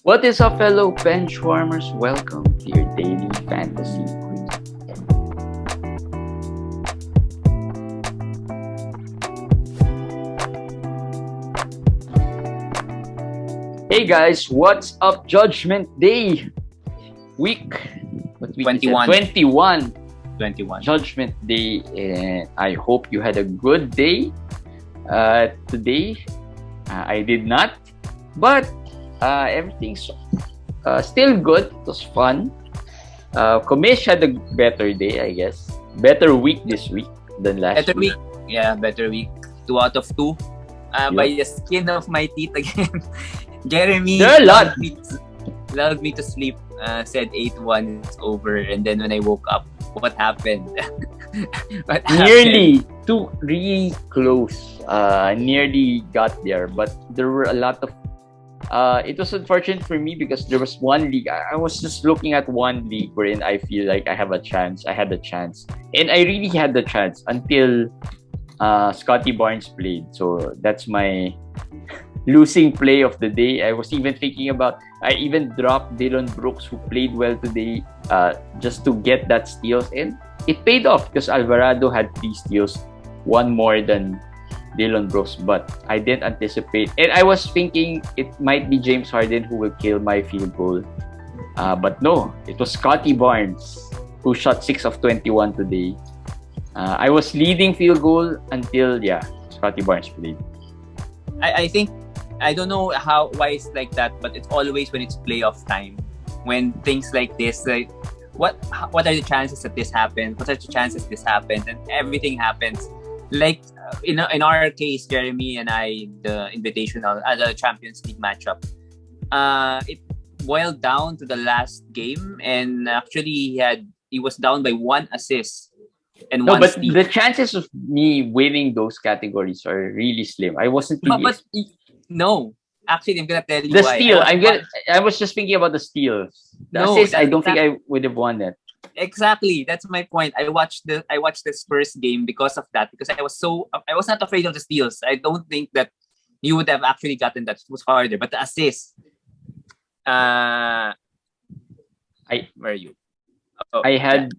What is up, fellow benchwarmers? Welcome to your daily fantasy quiz. Hey guys, what's up? Judgment Day week. What week 21. is it? 21. 21. Judgment Day, and I hope you had a good day today. I did not, but everything's still good. It was fun. Komish had a better day, I guess. Better week this week than last Better week. week. Yeah, better week. 2 out of 2. By the skin of my teeth again. Jeremy There are a lot. allowed me to sleep. Said 8-1 is over. And then when I woke up, what happened? Nearly too really close. Nearly got there, but there were a lot of. It was unfortunate for me because there was one league. I was just looking at one league wherein I feel like I have a chance. I had a chance, and I really had the chance until Scotty Barnes played. So that's my losing play of the day. I was even thinking about. I even dropped Dylan Brooks, who played well today, just to get that steals, and it paid off because Alvarado had 3 steals, one more than Dylan Brooks, but I didn't anticipate. And I was thinking it might be James Harden who will kill my field goal. But no, it was Scotty Barnes who shot 6 of 21 today. I was leading field goal until, Scotty Barnes played. I think, I don't know why it's like that, but it's always when it's playoff time. When things like this, like, what are the chances that this happens? What are the chances this happens? And everything happens. Like in our case, Jeremy and I, the Invitational, the Champions League matchup, it boiled down to the last game, and actually he was down by 1 assist and 1 steal. The chances of me winning those categories are really slim. I wasn't really. No, actually, I'm gonna tell you the why. steal. I was just thinking about the steals. The assist, I don't think I would have won that. Exactly, that's my point. I watched this first game because of that. Because I was not afraid of the steals. I don't think that you would have actually gotten that. It was harder, but the assist. Where are you? I had.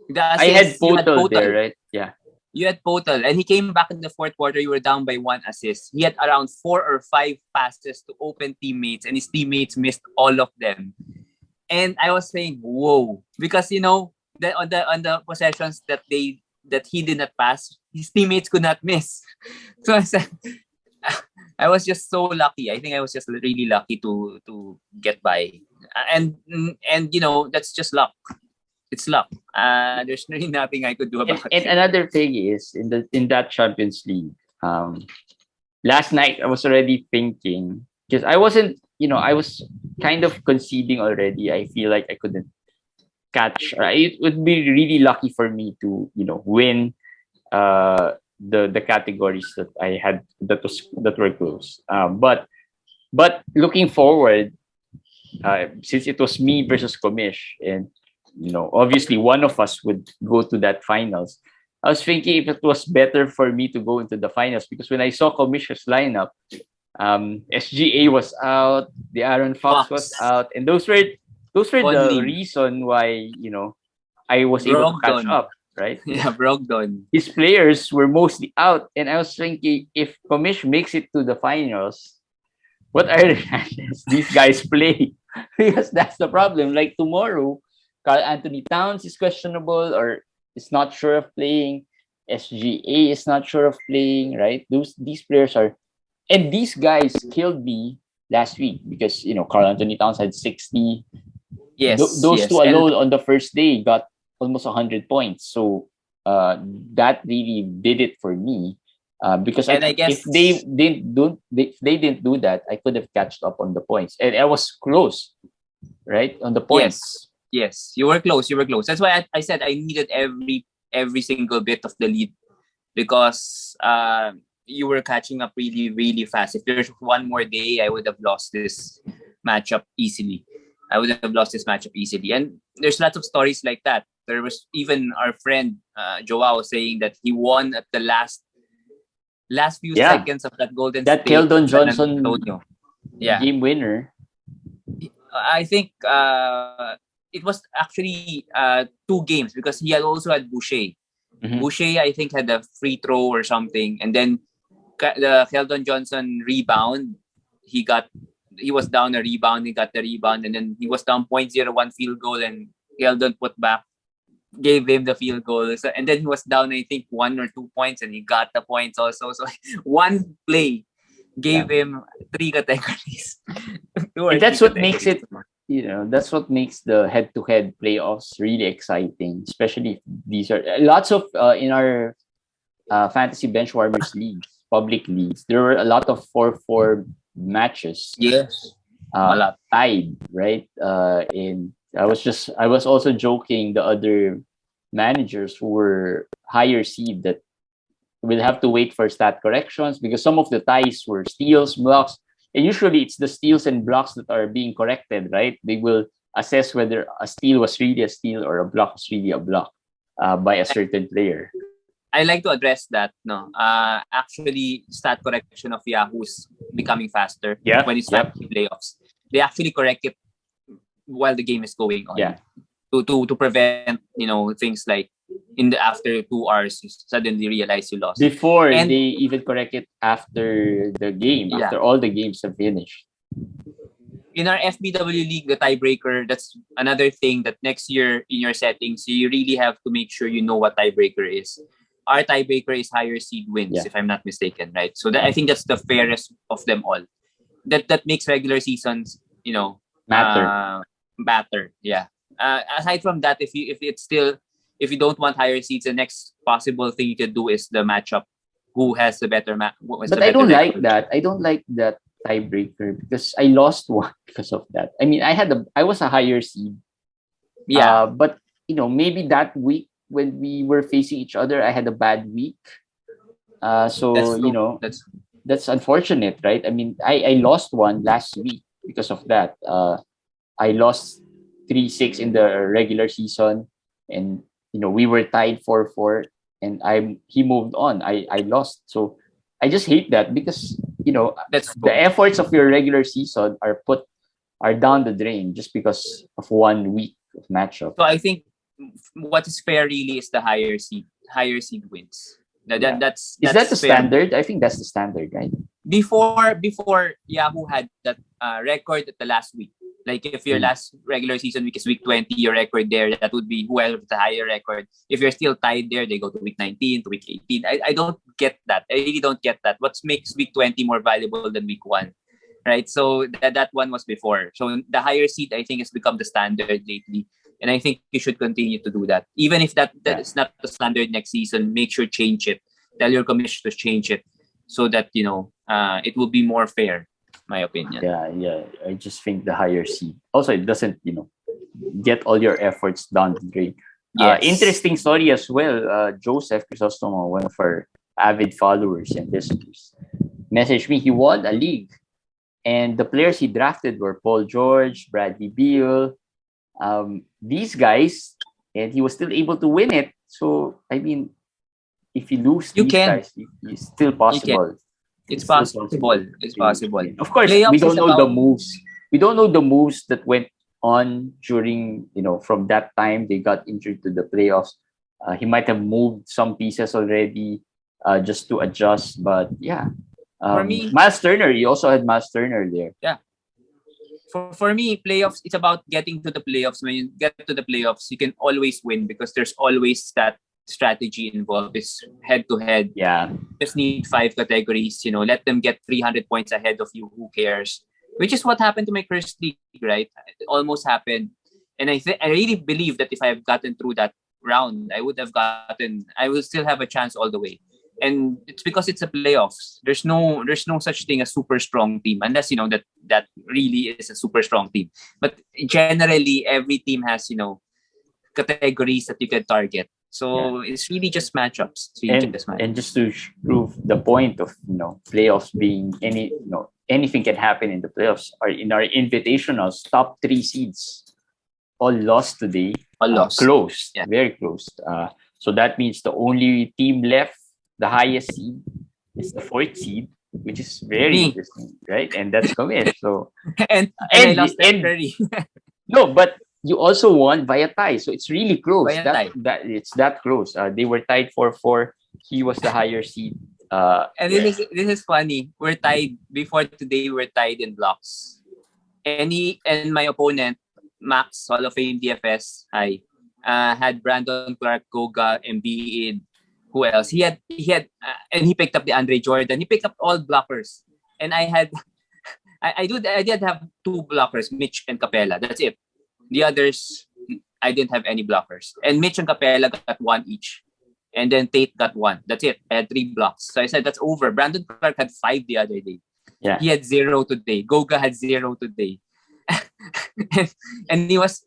The assist, I had Potel there, right? Yeah. You had Potel, and he came back in the fourth quarter. You were down by 1 assist. He had around 4 or 5 passes to open teammates, and his teammates missed all of them. And I was saying, "Whoa!" Because on the possessions that he did not pass, his teammates could not miss. So I said, I was just so lucky. I think I was just really lucky to get by, and that's just luck. It's luck. There's really nothing I could do about it. And another thing is in that Champions League. Last night I was already thinking because I wasn't. I was kind of conceding already. I feel like I couldn't catch. It would be really lucky for me to win the categories that I had that were close. But looking forward, since it was me versus Komish, and obviously one of us would go to that finals. I was thinking if it was better for me to go into the finals because when I saw Komish's lineup, SGA was out, the Aaron Fox was out, and those were the reason why I was able to catch up, right? Yeah, Brogdon. His players were mostly out, and I was thinking if Komish makes it to the finals, what are the chances these guys play? Because that's the problem. Like tomorrow, Karl Anthony Towns is questionable or is not sure of playing. SGA is not sure of playing, right? These players are. And these guys killed me last week because Karl Anthony Towns had 60. Yes, those two alone on the first day got almost 100 points. So that really did it for me. Because I guess if they didn't do that, I could have catched up on the points, and I was close, right, on the points. Yes, you were close. That's why I said I needed every single bit of the lead because you were catching up really, really fast. If there's one more day, I would have lost this matchup easily. And there's lots of stories like that. There was even our friend Joao saying that he won at the last few seconds of that Golden State. That Keldon Johnson game winner. I think it was actually 2 games because he had also had Boucher. Mhm. Boucher, I think, had a free throw or something, and then the Keldon Johnson rebound. He was down a rebound. He got the rebound, and then he was down 0.01 field goal, and Keldon put back, gave him the field goal. So, and then he was down, I think, 1 or 2 points, and he got the points also. So one play Yeah. gave him 3 categories. Two or And that's three what makes it, categories. that's what makes the head-to-head playoffs really exciting, especially if these are lots of in our fantasy benchwarmers leagues, public leagues. There were a lot of 4-4 matches, Yes. A lot. tied, right? In I was also joking the other managers who were higher seed that we'll have to wait for stat corrections because some of the ties were steals, blocks, and usually it's the steals and blocks that are being corrected, right? They will assess whether a steal was really a steal or a block was really a block by a certain player. I like to address that. No, actually, stat correction of Yahoo's becoming faster Yeah. when it's Yep. fantasy playoffs. They actually correct it while the game is going on. Yeah. To prevent things like in the after 2 hours you suddenly realize you lost. Before And they even correct it after the game, Yeah. after all the games have finished. in our FBW league, the tiebreaker, that's another thing that next year in your settings, you really have to make sure you know what tiebreaker is. Our tiebreaker is higher seed wins, Yeah. if I'm not mistaken, right? So I think that's the fairest of them all. That makes regular seasons, Matter. matter. Yeah. Aside from that, if you don't want higher seeds, the next possible thing you could do is the matchup. Who has the better But I don't like that. I don't like that tiebreaker because I lost one because of that. I mean, I was a higher seed. Yeah. But maybe that week when we were facing each other, I had a bad week. So That's true. that's unfortunate, right? I mean, I lost one last week because of that. I lost 3-6 in the regular season, and we were tied 4-4, and he moved on. I lost, so I just hate that because That's the true. efforts of your regular season are down the drain just because of 1 week of matchup. So I think what is fair really is the higher seed. Higher seed wins. Yeah. That's Is that the fair. standard? I think that's the standard, right? Before Yahoo had that record at the last week. Like if your Mm. last regular season week is week 20, your record there, that would be whoever the higher record. If you're still tied there, they go to week 19, to week 18. I don't get that. I really don't get that. What makes week 20 more valuable than week 1? Right? So that one was before. So the higher seed, I think, has become the standard lately. And I think you should continue to do that. Even if that is not the standard next season, make sure change it. Tell your commissioners to change it so that, it will be more fair, my opinion. Yeah. I just think the higher seed. Also, it doesn't, get all your efforts down the drain. Yes. Interesting story as well. Joseph Crisostomo, one of our avid followers and listeners, messaged me. He won a league, and the players he drafted were Paul George, Bradley Beal, these guys, and he was still able to win it. So, I mean, if you lose You these can. guys, it's still possible. It's still possible. It's possible. Of course, Playoffs we don't is know the about- moves. We don't know the moves that went on during, from that time they got injured to the playoffs. He might have moved some pieces already just to adjust. But yeah, For me- Miles Turner, he also had Miles Turner there. Yeah. For me, playoffs, it's about getting to the playoffs. When you get to the playoffs, you can always win because there's always that strategy involved. It's head to head. Yeah. Just need 5 categories, let them get 300 points ahead of you. Who cares? Which is what happened to my first league, right? It almost happened. And I really believe that if I have gotten through that round, I will still have a chance all the way. And it's because it's a playoffs. There's no such thing as super strong team unless that really is a super strong team. But generally every team has categories that you can target. So It's really just matchups. And just to prove the point of playoffs being anything can happen in the playoffs, or in our invitationals, top 3 seeds all lost today. All lost. Close. Yeah. Very close. So that means the only team left, the highest seed, is the 4th seed. which is very Me. interesting, right? And that's coming. So and I and lost Steph and Curry no, but you also won via tie, so it's really close. by a That tie. that it's that close. They were tied 4-4. He was the higher seed. And Yeah, this is funny. We're tied before today. We're tied in blocks. And my opponent, Max, Hall of Fame DFS, had Brandon Clark, Goga, Embiid. Who else? And he picked up the Andre Jordan. He picked up all blockers, and I had, I did have two blockers, Mitch and Capella. That's it. The others, I didn't have any blockers, and Mitch and Capella got one each. And then Tate got one. That's it. I had three blocks. So I said, that's over. Brandon Clark had five the other day. yeah. He had zero today. Goga had zero today. and he was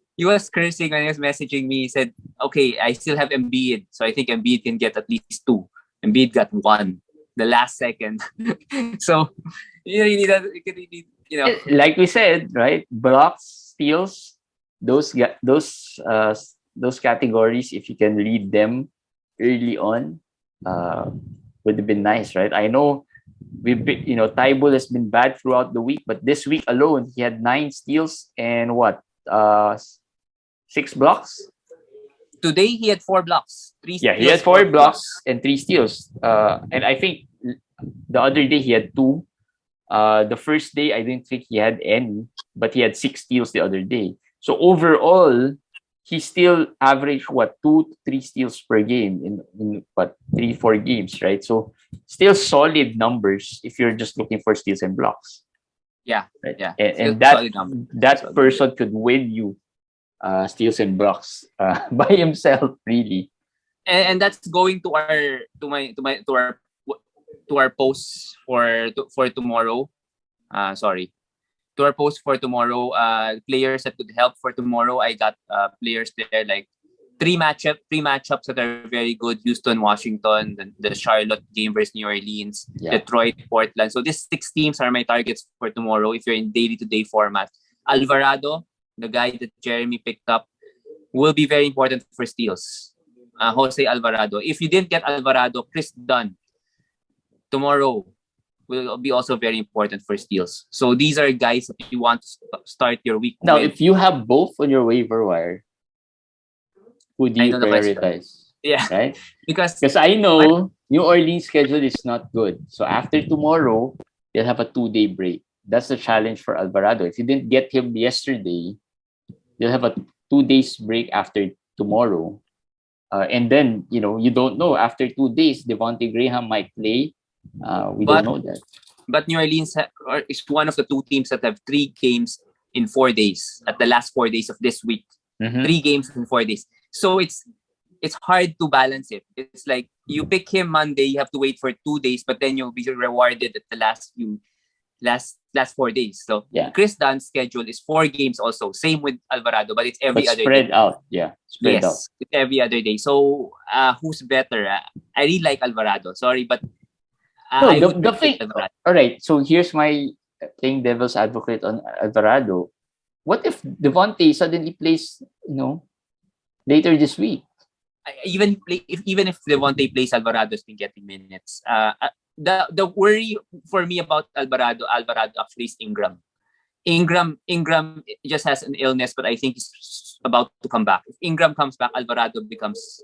cursing when he was messaging me. He said, okay, I still have Embiid. So I think Embiid can get at least two. Embiid got one the last second. So you really does, Like we said, right? Blocks, steals, those categories. If you can read them early on, would have been nice, right? I know Tybul has been bad throughout the week, but this week alone he had 9 steals and what, 6 blocks. Today he had 4 blocks. Yeah, he had 4 blocks and 3 steals. And I think the other day he had 2. The first day I didn't think he had any, but he had 6 steals the other day. So overall, he still averaged 2 to 3 steals per game in 3-4 games, right? So still solid numbers if you're just looking for steals and blocks. Yeah, right? yeah. And that person could win you steals and blocks by himself, really. And that's going to our posts for tomorrow. Sorry. To our post for tomorrow, players that could help for tomorrow. I got players there like three matchups that are very good. Houston, Washington, the Charlotte game versus New Orleans, Detroit, Portland. So these 6 teams are my targets for tomorrow if you're in day-to-day format. Alvarado, the guy that Jeremy picked up, will be very important for steals. Jose Alvarado. If you didn't get Alvarado, Chris Dunn tomorrow will be also very important for steals. So these are guys that you want to start your week now with. If you have both on your waiver wire, who do you prioritize? Yeah, right? Because I know New Orleans schedule is not good. So after tomorrow, they'll have a 2-day break. That's the challenge for Alvarado. If you didn't get him yesterday, they'll have a 2 days break after tomorrow. And then, you don't know. After 2 days, Devontae Graham might play. We don't know that. But New Orleans is one of the 2 teams that have 3 games in 4 days at the last 4 days of this week. 3 games in 4 days. So it's hard to balance it. It's like you pick him Monday, you have to wait for 2 days, but then you'll be rewarded at the last 4 days. So Chris Dunn's schedule is 4 games also. Same with Alvarado, but it's every other spread day. out. Yeah, spread out. It's every other day. So who's better? I really like Alvarado. Sorry, but the thing. All right. So here's my playing devil's advocate on Alvarado. What if Devontae suddenly plays, later this week? Even if Devontae plays, Alvarado's been getting minutes. The worry for me about Alvarado actually is Ingram. Ingram just has an illness, but I think he's about to come back. If Ingram comes back, Alvarado becomes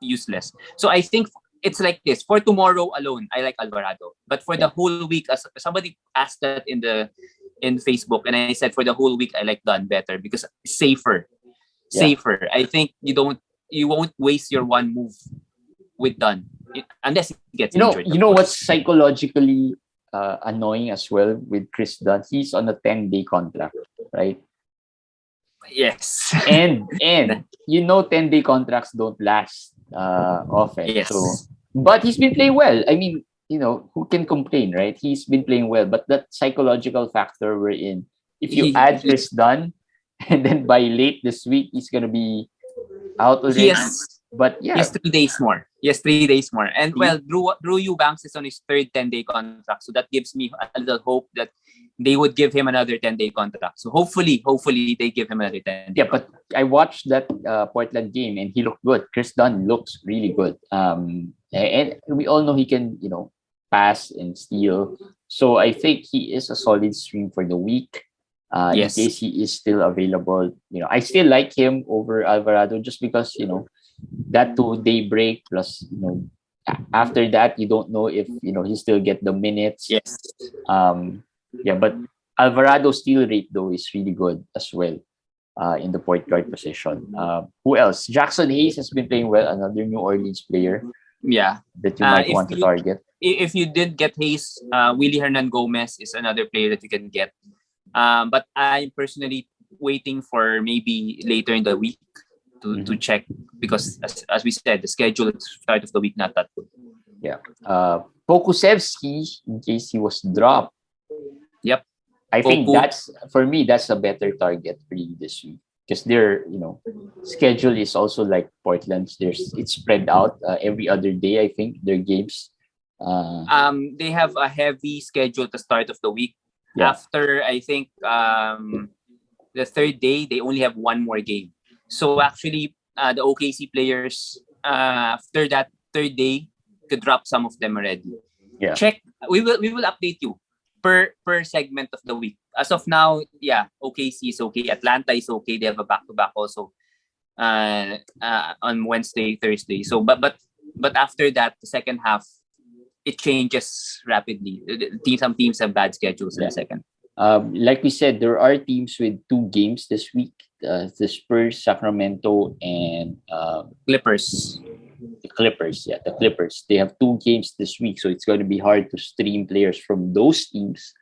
useless. So I think it's like this. For tomorrow alone, I like Alvarado. But for the whole week, as somebody asked that in Facebook, and I said for the whole week, I like Dunn better because safer. I think you won't waste your one move with Dunn unless he gets injured. You know what's psychologically annoying as well with Chris Dunn? He's on a 10-day contract, right? Yes. And 10-day contracts don't last often. Yes. So, but he's been playing well. I mean, who can complain, right? He's been playing well, but that psychological factor we're in. If you add Chris Dunn, and then by late this week he's gonna be out already. Yes. But He has 3 days more. Yes, 3 days more. And Drew Eubanks is on his 3rd 10-day contract. So that gives me a little hope that they would give him another 10-day contract. So hopefully they give him another 10-day. Yeah, but I watched that Portland game and he looked good. Chris Dunn looks really good. And we all know he can, pass and steal. So I think he is a solid stream for the week. In Yes. case he is still available, I still like him over Alvarado just because that 2 day break plus after that you don't know if he still get the minutes. Yes. Yeah, but Alvarado's steal rate though is really good as well. In the point guard position. Who else? Jackson Hayes has been playing well. Another New Orleans player Yeah. that you might If want to you target. if you did get Hayes, Willie Hernan Gomez is another player that you can get. But I'm personally waiting for maybe later in the week to check, because as we said, the schedule at the start of the week not that good. Yeah. Pokusevski, in case he was dropped. Yep. I think that's a better target for you this week because their schedule is also like Portland's. It's spread out every other day. I think their games. They have a heavy schedule at the start of the week. Yeah. After I think the third day, they only have one more game. So actually, the OKC players after that third day could drop some of them already. Yeah. Check. We will update you per segment of the week. As of now, yeah, OKC is okay. Atlanta is okay. They have a back-to-back also on Wednesday, Thursday. So, but after that, the second half, it changes rapidly. Some teams have bad schedules in the second. Like we said, there are teams with 2 games this week. The Spurs, Sacramento, and Clippers. The Clippers. Yeah, the Clippers. They have 2 games this week, so it's going to be hard to stream players from those teams.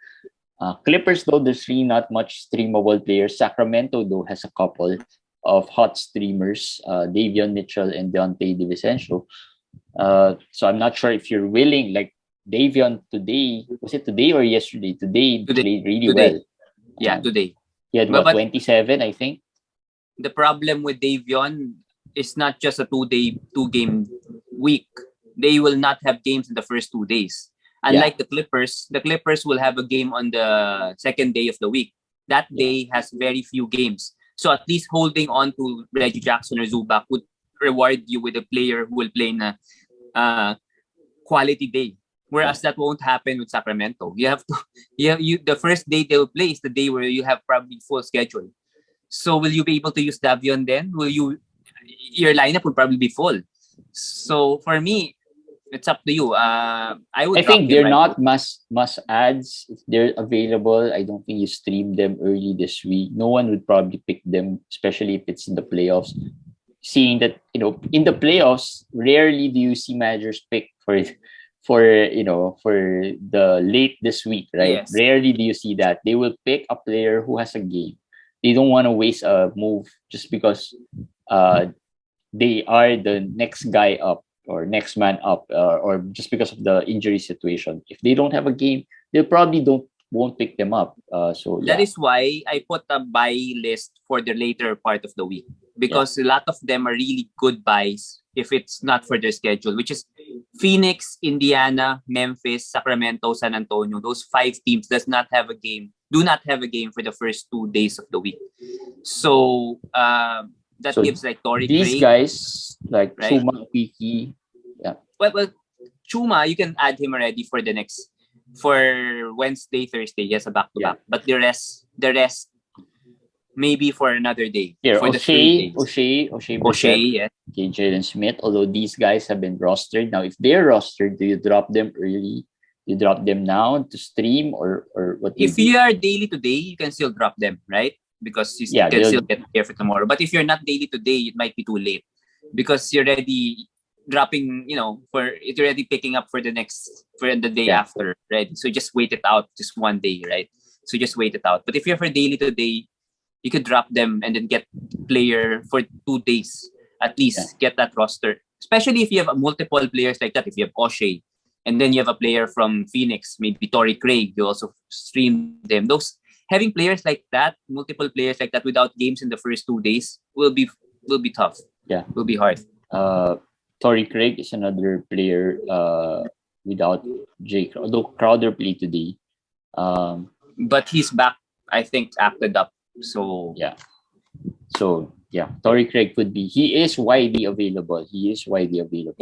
Clippers, though, there's really not much streamable players. Sacramento, though, has a couple of hot streamers, Davion Mitchell and Deontay DiVincenzo. So I'm not sure if you're willing, like Davion today, was it today or yesterday? Today played really well. Yeah, today. He had 27, I think. The problem with Davion is not just a 2-game week. They will not have games in the first 2 days. Unlike the Clippers will have a game on the second day of the week. That day has very few games. So at least holding on to Reggie Jackson or Zubac would reward you with a player who will play in a quality day. Whereas that won't happen with Sacramento. You have to, the first day they will play is the day where you have probably full schedule. So will you be able to use Davion then? Your lineup will probably be full. So for me, it's up to you. I think they're not must adds if they're available. I don't think you stream them early this week. No one would probably pick them, especially if it's in the playoffs. Seeing that in the playoffs, rarely do you see managers pick for the late this week, right? Yes. Rarely do you see that. They will pick a player who has a game. They don't want to waste a move just because they are the next guy up or next man up, or just because of the injury situation. If they don't have a game, they probably won't pick them up. That is why I put a buy list for the later part of the week, because a lot of them are really good buys if it's not for their schedule, which is Phoenix, Indiana, Memphis, Sacramento, San Antonio. Those 5 teams do not have a game for the first 2 days of the week. So that gives like Torrey these Craig, guys like Chuma, Piki. Yeah. Well, Chuma, you can add him already for Wednesday, Thursday. Yes, a back-to-back. Yeah. But the rest, maybe for another day. Here, for O'Shea, yeah. Okay, Jalen Smith. Although these guys have been rostered now, if they're rostered, do you drop them early? You drop them now to stream or what? If you are daily today, you can still drop them, right? Because you can still get here for tomorrow. But if you're not daily today, it might be too late because you're already dropping. You're already picking up for the day after, right? So just wait it out, just one day, right? So just wait it out. But if you're for daily today, you could drop them and then get player for 2 days at least. Get that roster, especially if you have multiple players like that. If you have O'Shea, and then you have a player from Phoenix, maybe Torrey Craig, you also stream them. Having players like that, multiple players like that without games in the first 2 days will be tough. Yeah, will be hard. Torrey Craig is another player without Jake, although Crowder played today. But he's back, I think, acted up. So Torrey Craig could be. He is widely available. Yes. JaVale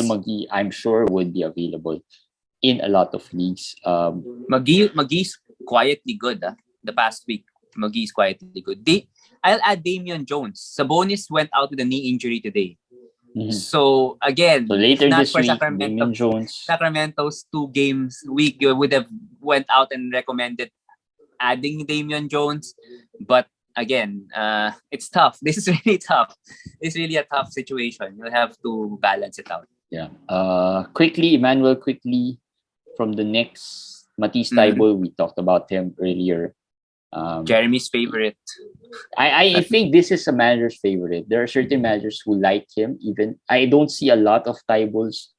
McGee, I'm sure, would be available. in a lot of leagues. McGee's quietly good. The past week, McGee's quietly good. I'll add Damian Jones. Sabonis went out with a knee injury today. Mhm. So again, So later if not this for week, Damian Jones. Sacramento's 2 games week, you would have went out and recommended adding Damian Jones. But again, it's tough. This is really tough. It's really a tough situation. You'll have to balance it out. Yeah. Emmanuel quickly from the Knicks. Matisse Thybulle, we talked about him earlier. Jeremy's favorite. I think this is a manager's favorite. There are certain managers who like him. Even I don't see a lot of Thybulles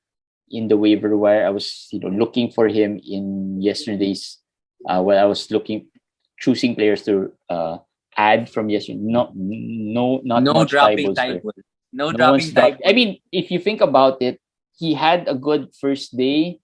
in the waiver wire. I was looking for him in yesterday's when I was choosing players to add from yesterday. Not much dropping Thybulles. No dropping Thybulle. I mean, if you think about it, he had a good first day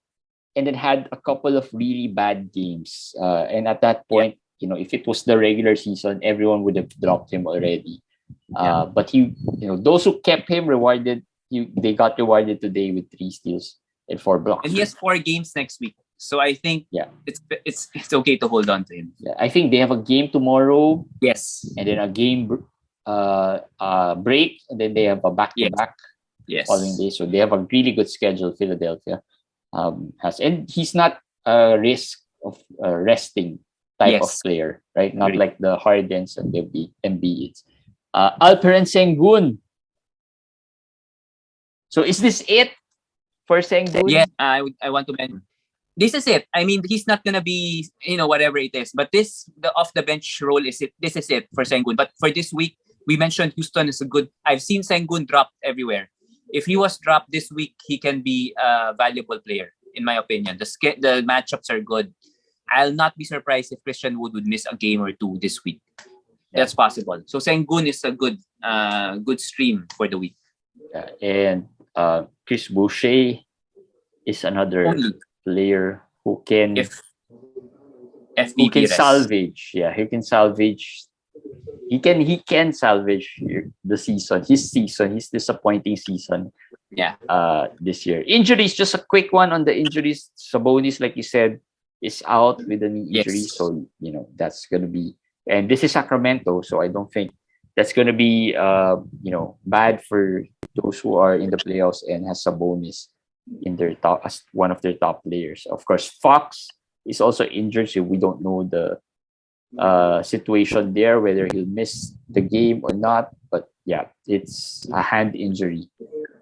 and then had a couple of really bad games. And at that point, if it was the regular season, everyone would have dropped him already. But he, those who kept him they got rewarded today with 3 steals and 4 blocks. And he has 4 games next week. So I think it's okay to hold on to him. Yeah, I think they have a game tomorrow. Yes. And then a game break, and then they have a back-to-back following day. So they have a really good schedule, Philadelphia has. And he's not a risk of resting type of player, right? Not like the Hardens and the Embiid. Alperen Sengun. So is this it for Sengun? Yeah, I want to mention. This is it. I mean, he's not gonna be, whatever it is. But the off the bench role is it. This is it for Sengun. But for this week, we mentioned Houston is a good. I've seen Sengun dropped everywhere. If he was dropped this week, he can be a valuable player, in my opinion. The matchups are good. I'll not be surprised if Christian Wood would miss a game or 2 this week. That's possible. So Sengun is a good stream for the week. And Chris Boucher is another player who can salvage. Yeah, he can salvage. He can salvage the season. His disappointing season. Yeah. This year. Injuries, just a quick one on the injuries. Sabonis, like you said, is out with a knee injury. So, that's going to be, and this is Sacramento. So I don't think that's going to be, bad for those who are in the playoffs and has Sabonis in their top as one of their top players. Of course, Fox is also injured. So we don't know the situation there, whether he'll miss the game or not. But yeah, it's a hand injury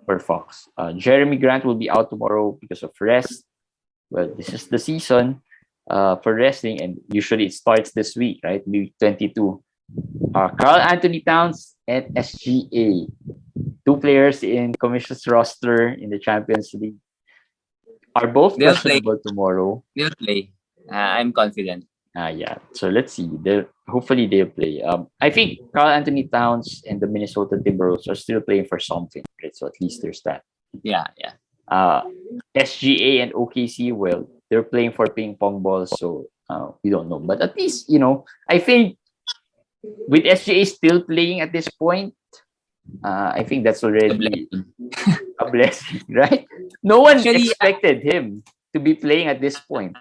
for Fox. Jeremy Grant will be out tomorrow because of rest. Well, this is the season for resting, and usually it starts this week, right? Week 22. Karl Anthony Towns and SGA, 2 players in Commission's roster in the Champions League, are both questionable tomorrow. They'll play. I'm confident. Yeah. So let's see. Hopefully they'll play. I think Karl Anthony Towns and the Minnesota Timberwolves are still playing for something, right? So at least there's that. Yeah. SGA and OKC, well, they're playing for ping pong balls, so we don't know. But at least, I think with SGA still playing at this point, I think that's already a blessing, right? No one expected him to be playing at this point,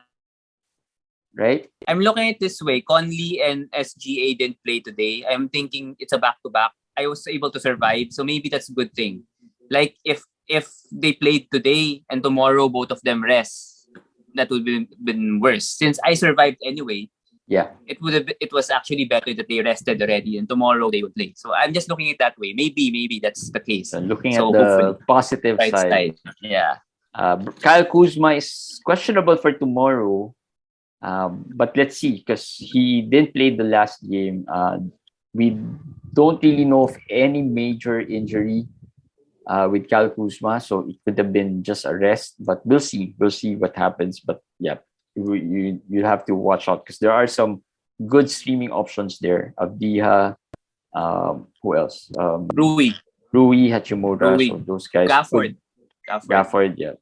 right? I'm looking at it this way. Conley and SGA didn't play today. I'm thinking it's a back-to-back. I was able to survive, so maybe that's a good thing. Like, if they played today and tomorrow both of them rest, that would have been worse. Since I survived anyway, it was actually better that they rested already and tomorrow they would play. So I'm just looking at it that way. Maybe that's the case. So looking at the positive side. Yeah. Kyle Kuzma is questionable for tomorrow. But let's see, because he didn't play the last game. We don't really know of any major injury with Kyle Kuzma, so it could have been just a rest. But we'll see what happens. But yeah, you have to watch out because there are some good streaming options there. Abdiha, who else? Rui Hachimura. So those guys. Gafford, yeah.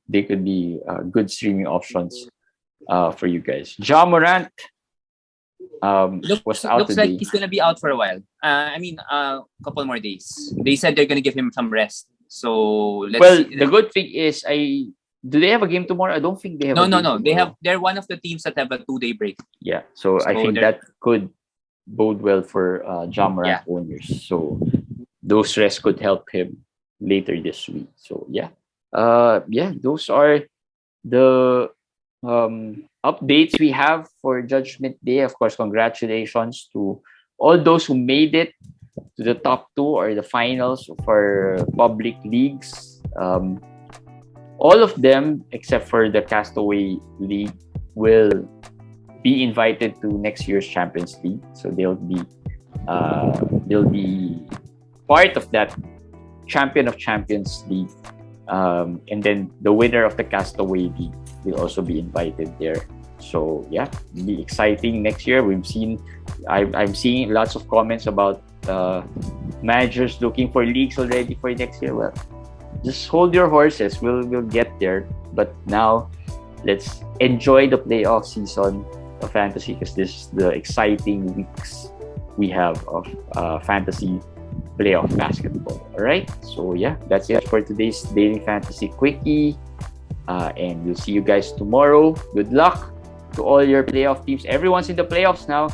They could be good streaming options for you guys. Ja Morant was out looks today. like he's gonna be out for a while. A couple more days. They said they're gonna give him some rest. So let's see. The good thing is Do they have a game tomorrow? I don't think they have. No, a no, game no. tomorrow. They're one of the teams that have a 2-day break. Yeah, so I So think they're- that could bode well for Jamarant Yeah. owners. So those rests could help him later this week. So yeah, those are the updates we have for Judgment Day. Of course, congratulations to all those who made it to the top 2 or the finals for public leagues. All of them except for the Castaway League will be invited to next year's Champions League. So they'll be part of that Champion of Champions League. And then the winner of the Castaway League will also be invited there. So yeah, it'll be exciting next year. I'm seeing lots of comments about managers looking for leagues already for next year. Well, just hold your horses. We'll get there. But now, let's enjoy the playoff season of fantasy, because this is the exciting weeks we have of fantasy playoff basketball. All right. So yeah, that's it for today's Daily Fantasy Quickie. And we'll see you guys tomorrow. Good luck to all your playoff teams. Everyone's in the playoffs now,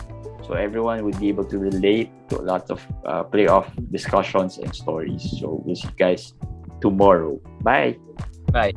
so everyone will be able to relate to a lot of playoff discussions and stories. So we'll see you guys tomorrow. Bye. Bye.